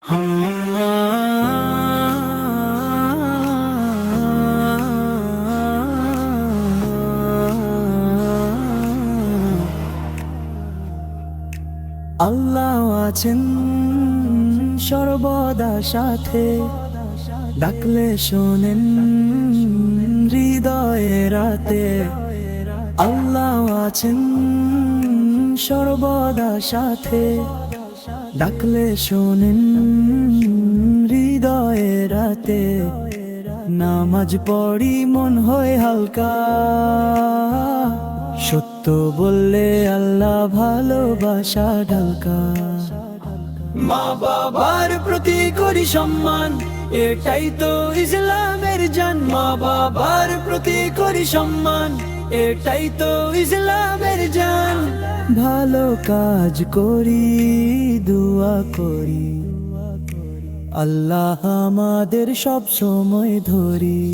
আল্লাহ আছেন সর্বদা সাথে, ডাকলে শোনেন হৃদয়ে রাতে। আল্লাহ আছেন সর্বদা সাথে, ডাকলে শোনেন হৃদয়ে রাতে। নামাজ পড়ি মন হয় হালকা, সত্য বললে আল্লাহ ভালোবাসা ঢালকা। মা বাবার প্রতি করি সম্মান, এটাই তো ইসলামের জান। মা বাবার প্রতি করি সম্মান, এটাই তো ইসলামের জান। ভালো কাজ করি, দোয়া করি, আল্লাহ আমাদের সব সময় ধরি।